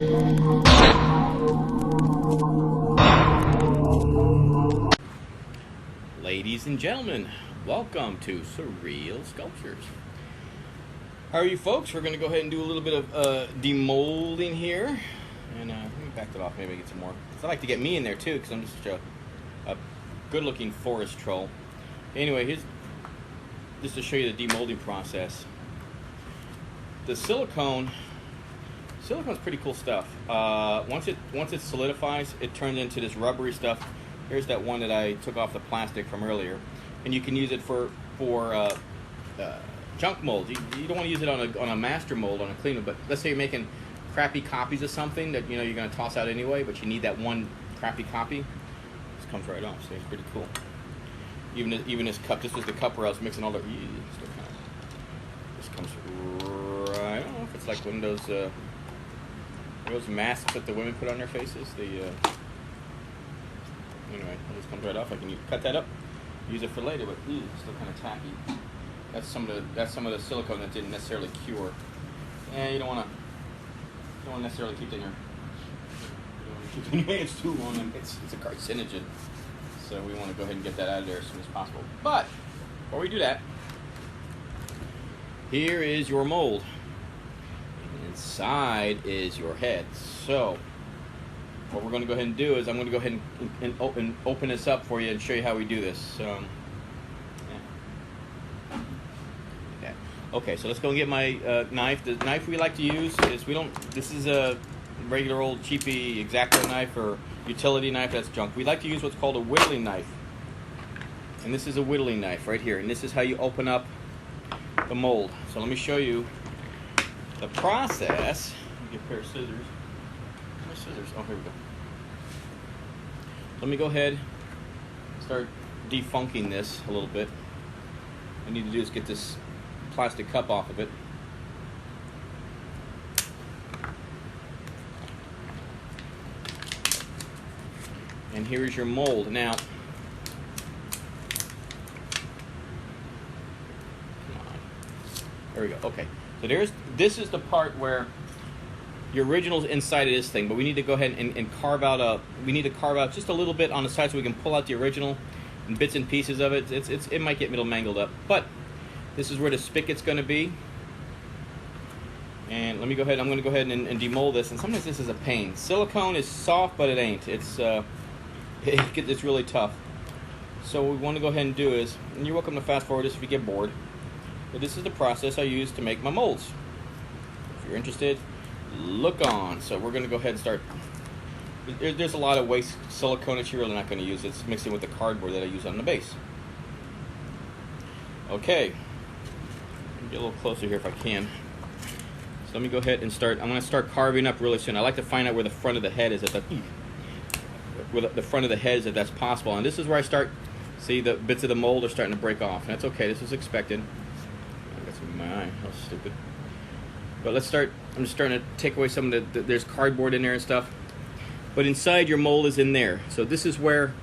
Ladies and gentlemen, welcome to Surreal Sculptures. How are you folks? We're going to go ahead and do a little bit of demolding here. And let me back that off, maybe get some more. Because I like to get me in there too, because I'm just a good-looking forest troll. Anyway, here's just to show you the demolding process. The silicone's pretty cool stuff. Once it solidifies, it turns into this rubbery stuff. Here's that one that I took off the plastic from earlier, and you can use it for junk mold. You don't want to use it on a master mold, on a clean one. But let's say you're making crappy copies of something that you're going to toss out anyway, but you need that one crappy copy. This comes right off, so it's pretty cool. Even this cup. This was the cup where I was mixing all the. This comes right. I don't know if it's like one of those masks that the women put on their faces. Anyway, it just comes right off. I can cut that up, use it for later, but it's still kind of tacky. That's some of the silicone that didn't necessarily cure. And you don't want to necessarily keep it in your hands too long. It's a carcinogen, so we want to go ahead and get that out of there as soon as possible. But before we do that, here is your mold. Inside is your head. So what we're going to go ahead and do is I'm going to go ahead and open this up for you and show you how we do this. Yeah. Okay, so let's go and get my knife. The knife we like to use is this is a regular old cheapy X-Acto knife or utility knife. That's junk. We like to use what's called a whittling knife. And this is a whittling knife right here. And this is how you open up the mold. So let me show you the process. Let me get a pair of scissors. Oh, here we go. Let me go ahead and start defunking this a little bit. What I need to do is get this plastic cup off of it. And here is your mold. Now, come on. There we go. Okay. So this is the part where your original's inside of this thing, but we need to go ahead and carve out just a little bit on the side so we can pull out the original and bits and pieces of it. It might get middle mangled up, but this is where the spigot's going to be. And let me go ahead. I'm going to go ahead and demold this. And sometimes this is a pain. Silicone is soft, but it ain't. It's really tough. So what we want to go ahead and do is, and you're welcome to fast forward this if you get bored, but this is the process I use to make my molds. If you're interested, look on. So we're going to go ahead and start. There's a lot of waste silicone that you're really not going to use. It's mixing with the cardboard that I use on the base. Okay. Get a little closer here if I can. So let me go ahead and start. I'm going to start carving up really soon. I like to find out where the front of the head is if that's possible. And this is where I start. See, the bits of the mold are starting to break off. And that's okay. This is expected. I got some in my eye. How stupid. But let's start. I'm just starting to take away some of there's cardboard in there and stuff. But inside your mold is in there. So this is where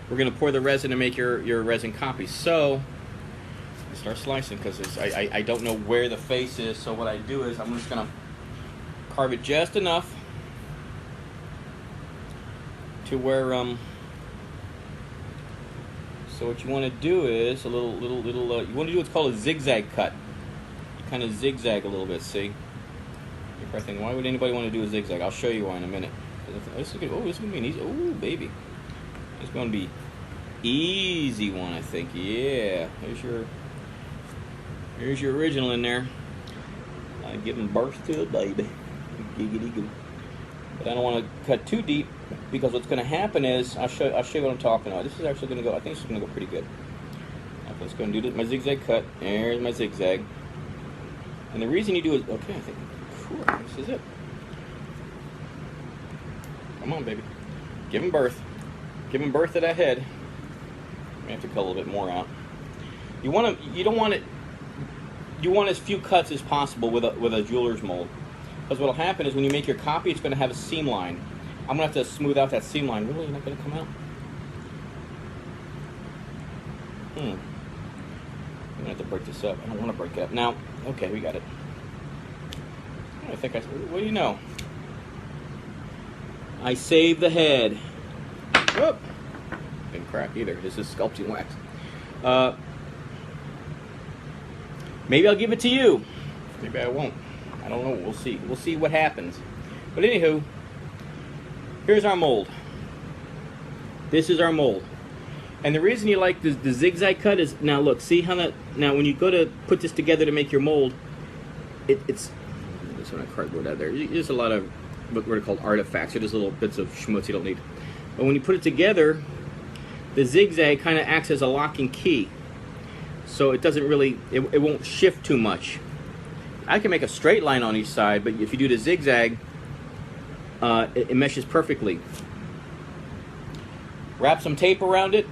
we're going to pour the resin and make your resin copies. So let's start slicing because I don't know where the face is. So what I do is I'm just going to carve it just enough to where so what you want to do is a little you want to do what's called a zigzag cut. You kind of zigzag a little bit, see? You're probably thinking, why would anybody want to do a zigzag? I'll show you why in a minute. This is going to be an easy. Oh, baby. It's going to be easy one, I think. Yeah. Here's your original in there. I'm giving birth to a baby. Giggity goo. But I don't want to cut too deep because what's going to happen is I'll show you what I'm talking about. This is actually going to go. I think this is going to go pretty good. Okay, let's go and do my zigzag cut. There's my zigzag. And the reason you do it, okay, I think, cool, this is it. Come on, baby. Give him birth. Give him birth to that head. We have to cut a little bit more out. You want as few cuts as possible with a jeweler's mold. Because what will happen is when you make your copy, it's going to have a seam line. I'm going to have to smooth out that seam line. Really? You're not going to come out? I'm going to have to break this up. I don't want to break it up. Now, okay, we got it. I think what do you know? I save the head. Whoop. Didn't crack either. This is sculpting wax. Maybe I'll give it to you. Maybe I won't. I don't know. We'll see. We'll see what happens. But anywho, here's our mold. This is our mold. And the reason you like the zigzag cut is, now look, see how that, now when you go to put this together to make your mold, it's, this one, cardboard out there. There's a lot of what are called artifacts. They're just little bits of schmutz you don't need. But when you put it together, the zigzag kind of acts as a locking key. So it doesn't really, it won't shift too much. I can make a straight line on each side, but if you do the zigzag, it meshes perfectly. Wrap some tape around it,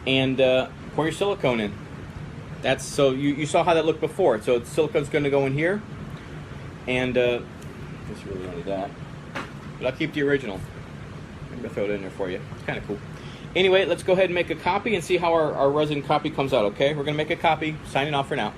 and pour your silicone in. That's, so you saw how that looked before. So the silicone's going to go in here, and just really only that. But I'll keep the original. I'm going to throw it in there for you. It's kind of cool. Anyway, let's go ahead and make a copy and see how our resin copy comes out, okay? We're going to make a copy. Signing off for now.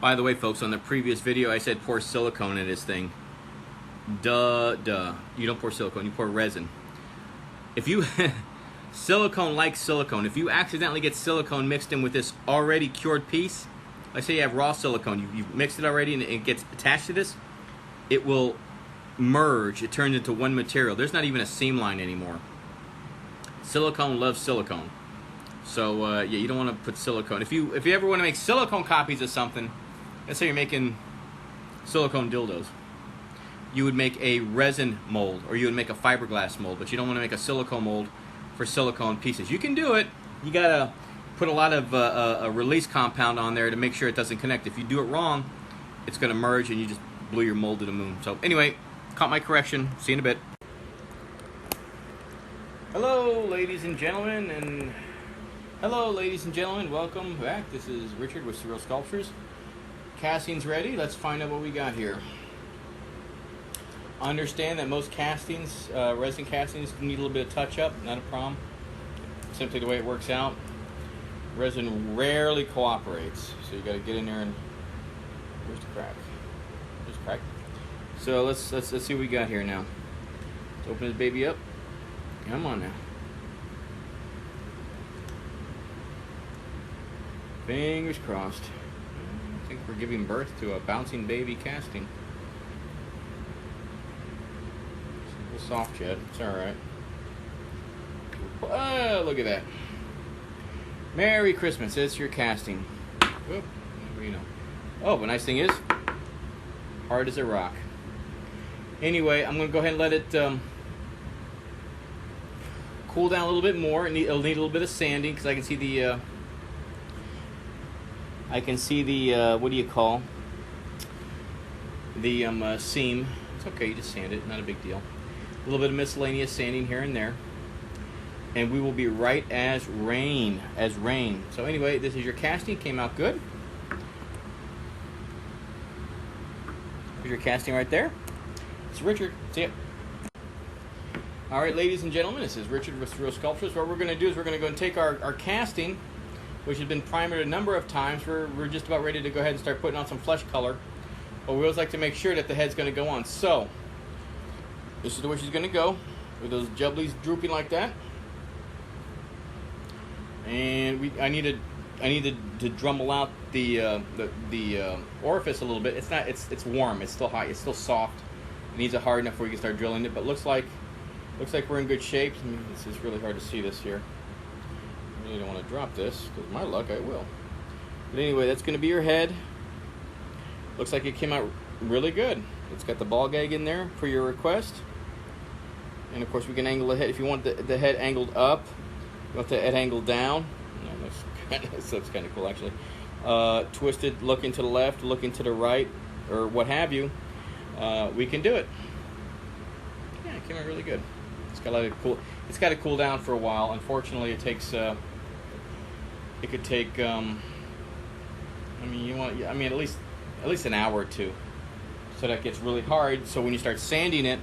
By the way, folks, on the previous video, I said pour silicone in this thing. Duh. You don't pour silicone, you pour resin. If you... silicone likes silicone. If you accidentally get silicone mixed in with this already cured piece, let's say you have raw silicone, you've mixed it already and it gets attached to this, it will merge. It turns into one material. There's not even a seam line anymore. Silicone loves silicone. So yeah, you don't want to put silicone. If you ever want to make silicone copies of something, let's say you're making silicone dildos, you would make a resin mold, or you would make a fiberglass mold, but you don't want to make a silicone mold for silicone pieces. You can do it. You gotta put a lot of a release compound on there to make sure it doesn't connect. If you do it wrong, it's gonna merge and you just blew your mold to the moon. So anyway, caught my correction. See you in a bit. Hello, ladies and gentlemen, welcome back. This is Richard with Surreal Sculptures. Casting's ready. Let's find out what we got here. Understand that most castings, resin castings, need a little bit of touch-up. Not a problem. Simply the way it works out. Resin rarely cooperates, so you got to get in there and... Where's the crack? There's the crack. So let's see what we got here now. Let's open this baby up. Come on now. Fingers crossed. I think we're giving birth to a bouncing baby casting. It's a little soft yet. It's alright. Oh, look at that. Merry Christmas. It's your casting. Whoop. You know. Oh, but nice thing is, hard as a rock. Anyway, I'm going to go ahead and let it cool down a little bit more. It'll need a little bit of sanding because I can see the what do you call the seam. It's okay, you just sand it, not a big deal. A little bit of miscellaneous sanding here and there, and we will be right as rain. So anyway, this is your casting. Came out good. Here's your casting right there. It's Richard. See ya. All right, ladies and gentlemen, this is Richard with Surreal Sculptures. What we're going to do is we're going to go and take our casting, which has been primered a number of times. We're just about ready to go ahead and start putting on some flesh color. But we always like to make sure that the head's going to go on. So, this is the way she's going to go, with those jubblies drooping like that. And I needed to drummel out the orifice a little bit. It's not. It's warm. It's still hot. It's still soft. It needs it hard enough where you can start drilling it. But looks like we're in good shape. I mean, it's really hard to see this here. I really don't want to drop this, because my luck, I will. But anyway, that's going to be your head. Looks like it came out really good. It's got the ball gag in there for your request. And of course, we can angle the head. If you want the head angled up, you want the head angled down. No, that looks kind of cool, actually. Twisted, looking to the left, looking to the right, or what have you. We can do it. Yeah, it came out really good. It's got to let it cool. It's got to cool down for a while. Unfortunately, it takes. It could take. I mean, at least an hour or two. So that gets really hard. So when you start sanding it,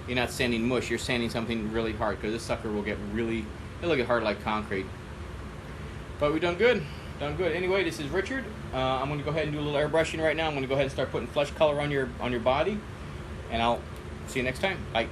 you're not sanding mush. You're sanding something really hard, because this sucker will get really. It'll get hard like concrete. But we've done good. Done good. Anyway, this is Richard. I'm going to go ahead and do a little airbrushing right now. I'm going to go ahead and start putting flesh color on your body, and I'll see you next time. Bye.